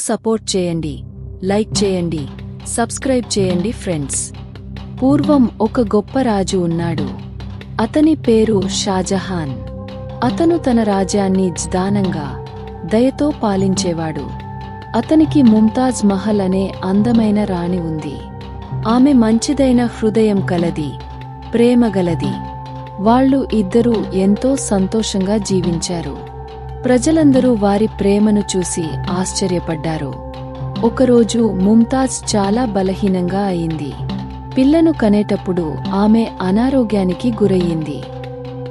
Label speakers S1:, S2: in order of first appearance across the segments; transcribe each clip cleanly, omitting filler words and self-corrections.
S1: Support చేయండి, like చేయండి, subscribe చేయండి ఫ్రెండ్స్. పూర్వం ఒక గొప్ప రాజు ఉన్నాడు. అతని పేరు షాజహాన్. అతను తన రాజ్యాన్ని నిదానంగా, దయతో పాలించేవాడు. అతనికి ముంతాజ్ మహల్ అనే అందమైన రాణి ఉంది. ఆమె మంచిదైన హృదయం కలది, ప్రేమగలది. వాళ్ళు ఇద్దరూ ఎంతో సంతోషంగా జీవించారు. ప్రజలందరూ వారి ప్రేమను చూసి ఆశ్చర్యపడ్డారు. ఒకరోజు ముంతాజ్ చాలా బలహీనంగా అయింది. పిల్లను కనేటప్పుడు ఆమె అనారోగ్యానికి గురయ్యింది.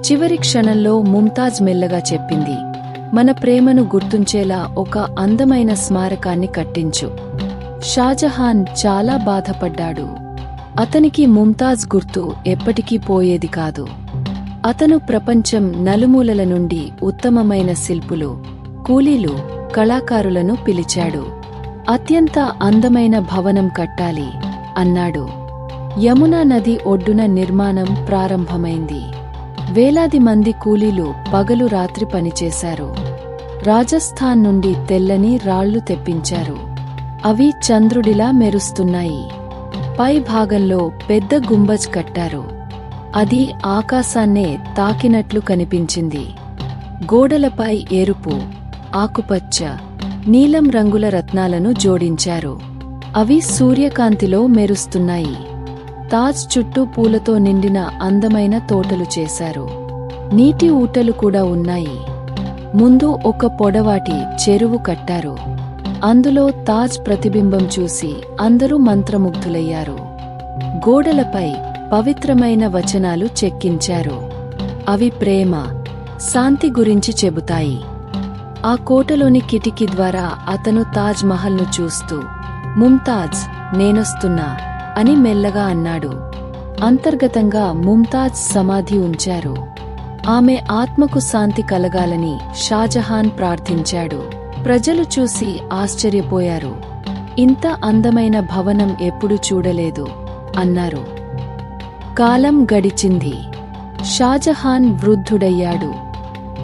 S1: చివరి క్షణంలో ముంతాజ్ మెల్లగా చెప్పింది, మన ప్రేమను గుర్తుంచేలా ఒక అందమైన స్మారకాన్ని కట్టించు. షాజహాన్ చాలా బాధపడ్డాడు. అతనికి ముంతాజ్ గుర్తు ఎప్పటికీ పోయేది కాదు. అతను ప్రపంచం నలుమూలల నుండి ఉత్తమమైన శిల్పులు, కూలీలు, కళాకారులను పిలిచాడు. అత్యంత అందమైన భవనం కట్టాలి అన్నాడు. యమునా నది ఒడ్డున నిర్మాణం ప్రారంభమైంది. వేలాది మంది కూలీలు పగలు రాత్రి పనిచేశారు. రాజస్థాన్ నుండి తెల్లని రాళ్లు తెప్పించారు. అవి చంద్రుడిలా మెరుస్తున్నాయి. పై భాగంలో పెద్ద గుంబజ్ కట్టారు. అది ఆకాశాన్నే తాకినట్లు కనిపించింది. గోడలపై ఎరుపు, ఆకుపచ్చ, నీలం రంగుల రత్నాలను జోడించారు. అవి సూర్యకాంతిలో మెరుస్తున్నాయి. తాజ్ చుట్టూ పూలతో నిండిన అందమైన తోటలు చేశారు. నీటి ఊటలు కూడా ఉన్నాయి. ముందు ఒక పొడవాటి చెరువు కట్టారు. అందులో తాజ్ ప్రతిబింబం చూసి అందరూ మంత్రముగ్ధులయ్యారు. గోడలపై పవిత్రమైన వచనాలు చెక్కించారు. అవి ప్రేమ, శాంతి గురించి చెబుతాయి. ఆ కోటలోని కిటికీ ద్వారా అతను తాజ్ మహల్ను చూస్తూ, ముంతాజ్, నేనొస్తున్నా అని మెల్లగా అన్నాడు. అంతర్గతంగా ముంతాజ్ సమాధి ఉంచారు. ఆమె ఆత్మకు శాంతి కలగాలని షాజహాన్ ప్రార్థించాడు. ప్రజలు చూసి ఆశ్చర్యపోయారు. ఇంత అందమైన భవనం ఎప్పుడూ చూడలేదు అన్నారు. కాలం గడిచింది. షాజహాన్ వృద్ధుడయ్యాడు.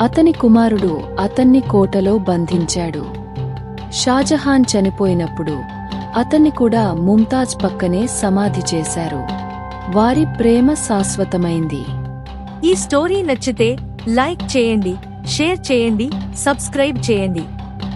S1: అతని కుమారుడు అతన్ని కోటలో బంధించాడు. షాజహాన్ చనిపోయినప్పుడు అతన్ని కూడా ముంతాజ్ పక్కనే సమాధి చేశారు. వారి ప్రేమ శాశ్వతమైంది.
S2: ఈ స్టోరీ నచ్చితే లైక్ చేయండి, షేర్ చేయండి, సబ్స్క్రైబ్ చేయండి.